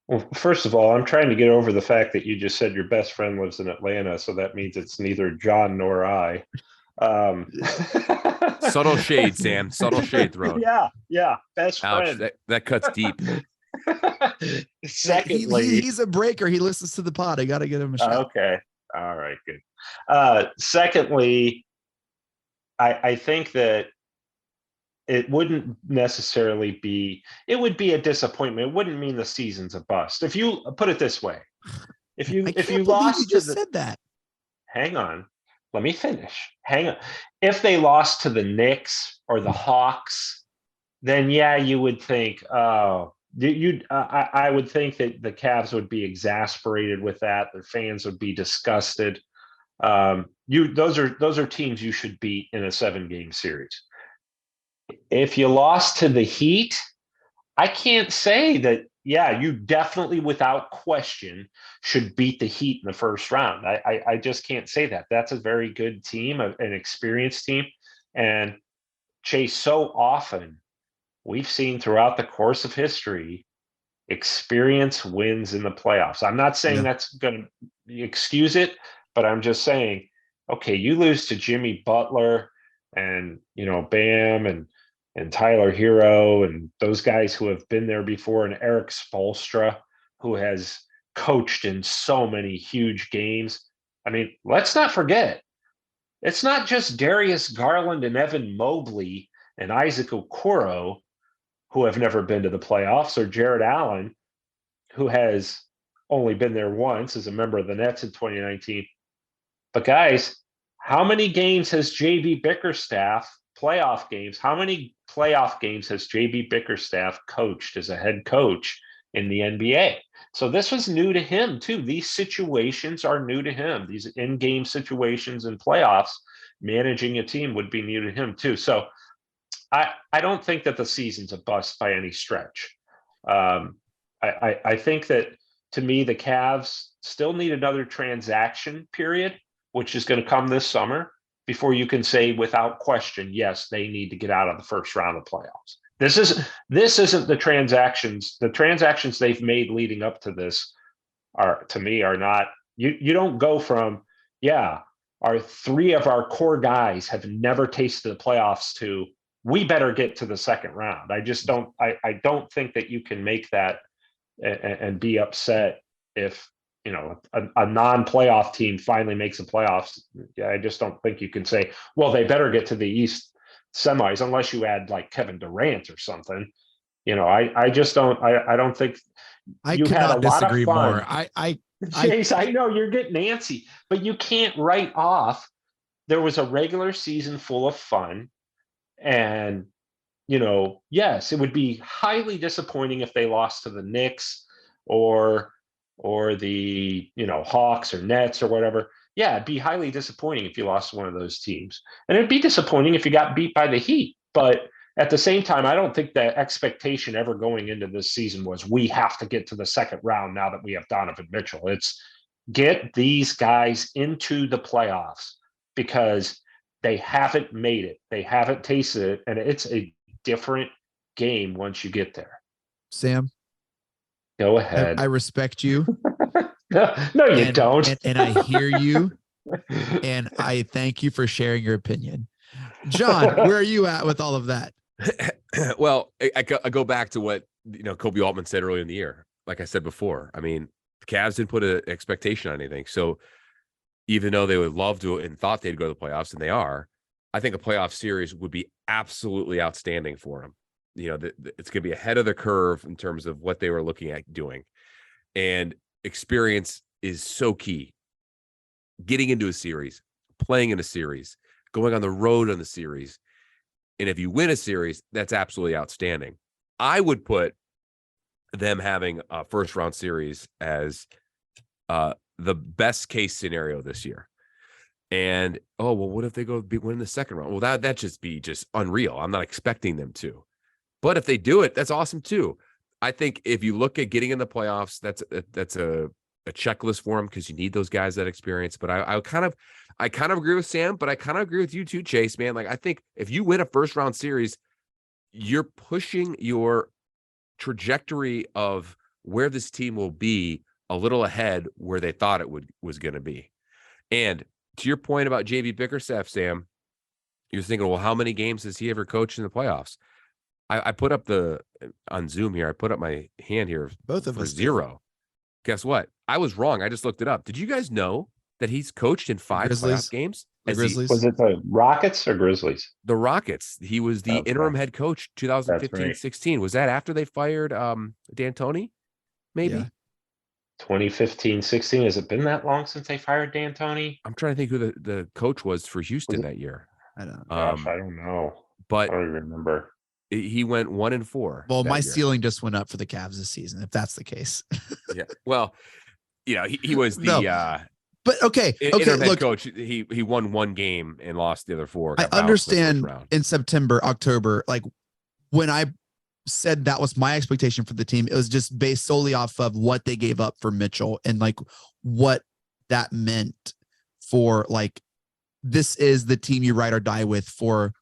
Well, first of all, I'm trying to get over the fact that you just said your best friend lives in Atlanta, so that means it's neither John nor I. Subtle shade, Sam. Subtle shade thrown. Yeah. Best friend. That cuts deep. Secondly, he's a breaker. He listens to the pod. I got to get him a shot. Okay. All right, good. Secondly, I think that it wouldn't necessarily be, it would be a disappointment. It wouldn't mean the season's a bust. If you put it this way, if you lost you said that. Hang on. Let me finish. Hang on. If they lost to the Knicks or the Hawks, then yeah, you would think, oh, I would think that the Cavs would be exasperated with that. Their fans would be disgusted. Those are teams you should beat in a 7-game series. If you lost to the Heat, I can't say that. Yeah, you definitely, without question, should beat the Heat in the first round. I just can't say that. That's a very good team, an experienced team, and Chase, so often we've seen throughout the course of history, experience wins in the playoffs. I'm not saying that's going to excuse it, but I'm just saying, okay, you lose to Jimmy Butler, and Bam and Tyler Hero and those guys who have been there before, and Eric Spoelstra, who has coached in so many huge games. I mean, let's not forget, it's not just Darius Garland and Evan Mobley and Isaac Okoro who have never been to the playoffs, or Jared Allen, who has only been there once as a member of the Nets in 2019. But guys, how many games has JB Bickerstaff, playoff games, how many playoff games has JB Bickerstaff coached as a head coach in the NBA? So this was new to him too. These situations are new to him. These in-game situations and playoffs, managing a team would be new to him too. So I don't think that the season's a bust by any stretch. I think that, to me, the Cavs still need another transaction period, which is going to come this summer, before you can say without question, yes, they need to get out of the first round of playoffs. This isn't the transactions. The transactions they've made leading up to this are, to me, are not. You don't go from, our three of our core guys have never tasted the playoffs to, we better get to the second round. I just don't. I don't think that you can make that and be upset if a non-playoff team finally makes the playoffs. I just don't think you can say, well, they better get to the East semis, unless you add like Kevin Durant or something. I just don't. I don't think. I could not disagree more. Chase, I know you're getting antsy, but you can't write off. There was a regular season full of fun, and yes, it would be highly disappointing if they lost to the Knicks or the Hawks or Nets or whatever. Yeah, it'd be highly disappointing if you lost to one of those teams, and it'd be disappointing if you got beat by the Heat. But at the same time, I don't think the expectation ever going into this season was, we have to get to the second round now that we have Donovan Mitchell. It's get these guys into the playoffs, because they haven't made it. They haven't tasted it, and it's a different game once you get there. Sam, go ahead. I respect you. No, you don't. And I hear you, and I thank you for sharing your opinion. John, where are you at with all of that? Well, I go back to what Kobe Altman said earlier in the year. Like I said before, I mean, the Cavs didn't put an expectation on anything. So even though they would love to and thought they'd go to the playoffs, and they are, I think a playoff series would be absolutely outstanding for them. It's going to be ahead of the curve in terms of what they were looking at doing. And experience is so key. Getting into a series, playing in a series, going on the road on the series. And if you win a series, that's absolutely outstanding. I would put them having a first round series as the best case scenario this year. And what if they go win the second round? Well, that just be unreal. I'm not expecting them to, but if they do it, that's awesome too. I think if you look at getting in the playoffs, that's a checklist for them, because you need those guys that experience. But I kind of agree with Sam, but I kind of agree with you too, Chase, man. Like, I think if you win a first round series, you're pushing your trajectory of where this team will be a little ahead where they thought it was going to be. And to your point about JB Bickerstaff, Sam, you're thinking, well, how many games has he ever coached in the playoffs? I put up on Zoom here, I put up my hand here. Both of us 0. Guess what? I was wrong. I just looked it up. Did you guys know that he's coached in 5 playoff games? Grizzlies. Was it the Rockets or Grizzlies? The Rockets. He was the interim head coach 2015-16. Was that after they fired D'Antoni? Maybe. Yeah. 2015-16. Has it been that long since they fired D'Antoni? I'm trying to think who the coach was for Houston that year. I don't know. Gosh, I don't know. But I don't even remember. He went 1-4. Well, my year. Ceiling just went up for the Cavs this season, if that's the case. Yeah. Well, he was the but okay, interim head look, coach. He won 1 game and lost the other 4. I understand in September, October, like when I said that was my expectation for the team, it was just based solely off of what they gave up for Mitchell and like what that meant for, like, this is the team you ride or die with for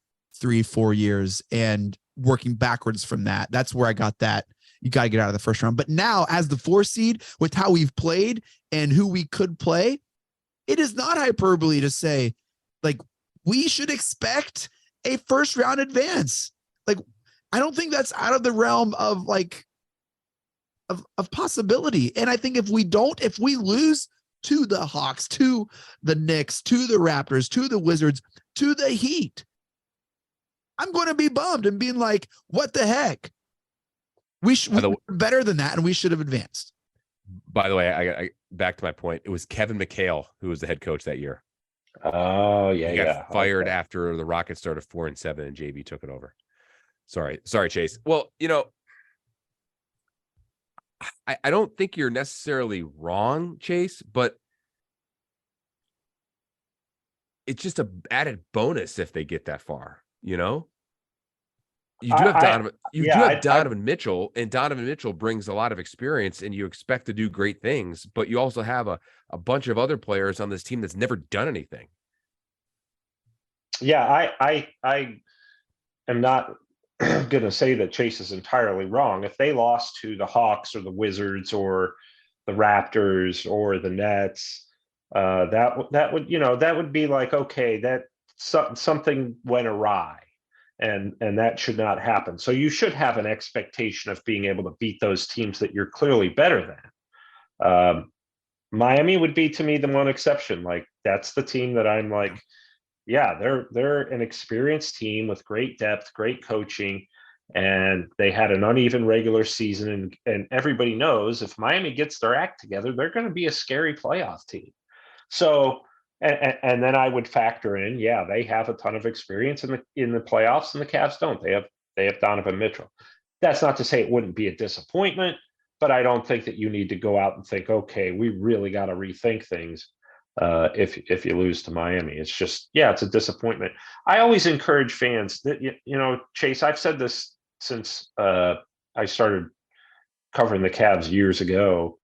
3-4 years, and working backwards from that. That's where I got that. You got to get out of the first round. But now, as the 4 seed, with how we've played and who we could play, it is not hyperbole to say, like, we should expect a first round advance. Like, I don't think that's out of the realm of of possibility. And I think if we lose to the Hawks, to the Knicks, to the Raptors, to the Wizards, to the Heat, I'm going to be bummed and being like, what the heck? We were better than that, and we should have advanced. By the way, I back to my point. It was Kevin McHale who was the head coach that year. Oh, yeah, he got fired after the Rockets started 4-7 and JV took it over. Sorry, Chase. Well, I don't think you're necessarily wrong, Chase, but it's just an added bonus if they get that far, You do have Donovan. You do have Donovan Mitchell, and Donovan Mitchell brings a lot of experience, and you expect to do great things. But you also have a bunch of other players on this team that's never done anything. Yeah, I am not going to say that Chase is entirely wrong. If they lost to the Hawks or the Wizards or the Raptors or the Nets, that would be like, okay, that something went awry. And that should not happen. So you should have an expectation of being able to beat those teams that you're clearly better than. Miami would be, to me, the one exception. Like, that's the team that I'm like, yeah, they're an experienced team with great depth, great coaching, and they had an uneven regular season. And everybody knows if Miami gets their act together, they're going to be a scary playoff team. So. And then I would factor in, yeah, they have a ton of experience in the playoffs, and the Cavs don't. They have Donovan Mitchell. That's not to say it wouldn't be a disappointment, but I don't think that you need to go out and think, okay, we really got to rethink things if you lose to Miami. It's just, yeah, it's a disappointment. I always encourage fans that, Chase, I've said this since I started covering the Cavs years ago.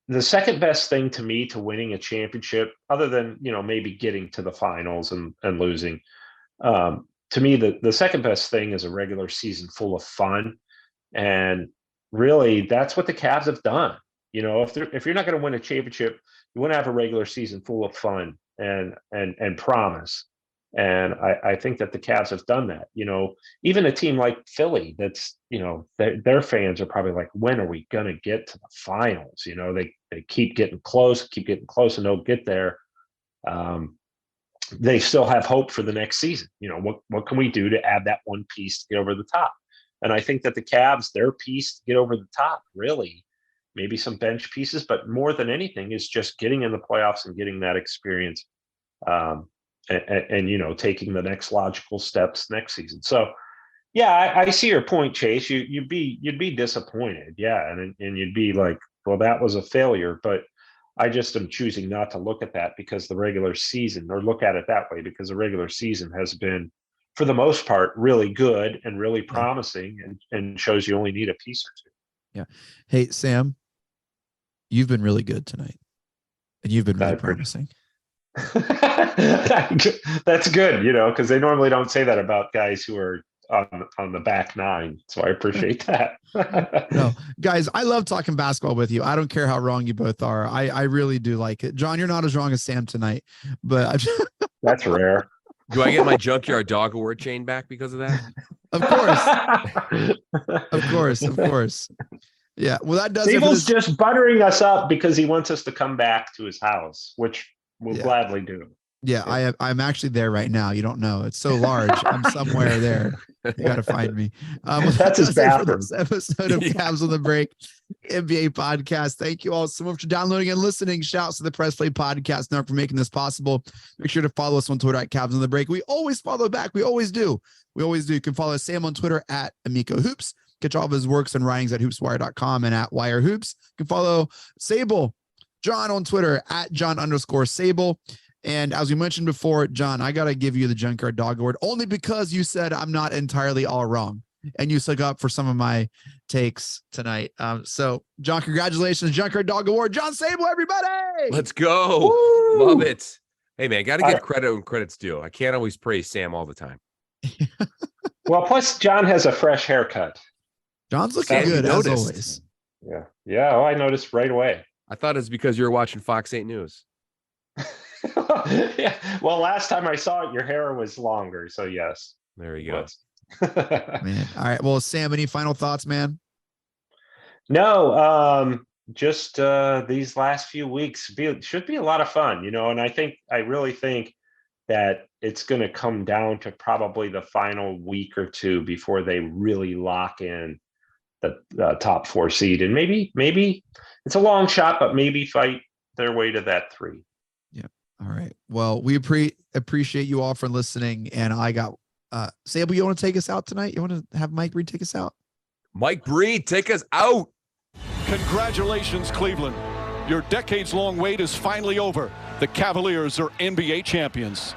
The second best thing to me to winning a championship, other than, maybe getting to the finals and losing, to me, the second best thing is a regular season full of fun. And really, that's what the Cavs have done. If you're not going to win a championship, you want to have a regular season full of fun and promise. And I think that the Cavs have done that. Even a team like Philly, that's, their fans are probably like, when are we going to get to the finals? They keep getting close, and they'll get there. They still have hope for the next season. What can we do to add that one piece to get over the top? And I think that the Cavs, their piece to get over the top, really, maybe some bench pieces, but more than anything is just getting in the playoffs and getting that experience. And taking the next logical steps next season. So, yeah, I see your point, Chase. You'd be disappointed, yeah, and you'd be like, well, that was a failure. But I just am choosing not to look at that because the regular season, or look at it that way, because the regular season has been, for the most part, really good and really promising, and shows you only need a piece or two. Yeah. Hey, Sam, you've been really good tonight, and you've been really promising. That's good, because they normally don't say that about guys who are on the back nine. So I appreciate that. No, guys, I love talking basketball with you. I don't care how wrong you both are. I really do like it. John, you're not as wrong as Sam tonight, but that's rare. Do I get my Junkyard Dog Award chain back because of that? Of course. Yeah. Well, that does. Sable's just buttering us up because he wants us to come back to his house, which we'll gladly do. Yeah, I'm actually there right now. You don't know. It's so large. I'm somewhere there. You got to find me. That's his bathroom. This episode of Cavs on the Break NBA podcast. Thank you all so much for downloading and listening. Shouts to the Press Play Podcast Network for making this possible. Make sure to follow us on Twitter at Cavs on the Break. We always follow back. We always do. You can follow Sam on Twitter at Amico Hoops. Catch all of his works and writings at hoopswire.com and at Wire Hoops. You can follow Sabol, John, on Twitter at John_Sabol. And as we mentioned before, John, I got to give you the Junkyard Dog Award only because you said I'm not entirely all wrong. And you stuck up for some of my takes tonight. So, John, congratulations, Junkyard Dog Award. John Sabol, everybody. Let's go. Woo! Love it. Hey, man, got to give credit when credit's due. I can't always praise Sam all the time. Well, plus John has a fresh haircut. John's looking good, as always. Yeah. Oh, I noticed right away. I thought it's because you were watching Fox 8 News. Yeah. Well, last time I saw it, your hair was longer. So yes. There you go. Man. All right. Well, Sam, any final thoughts, man? No, just these last few weeks should be a lot of fun, and I really think that it's going to come down to probably the final week or two before they really lock in the top 4 seed, and maybe it's a long shot, but maybe fight their way to that 3. Yeah. All right. Well, we appreciate you all for listening. And I got Sabol, you want to take us out tonight? You want to have Mike Breed take us out? Mike Breed, take us out. Congratulations, Cleveland. Your decades-long wait is finally over. The Cavaliers are NBA champions.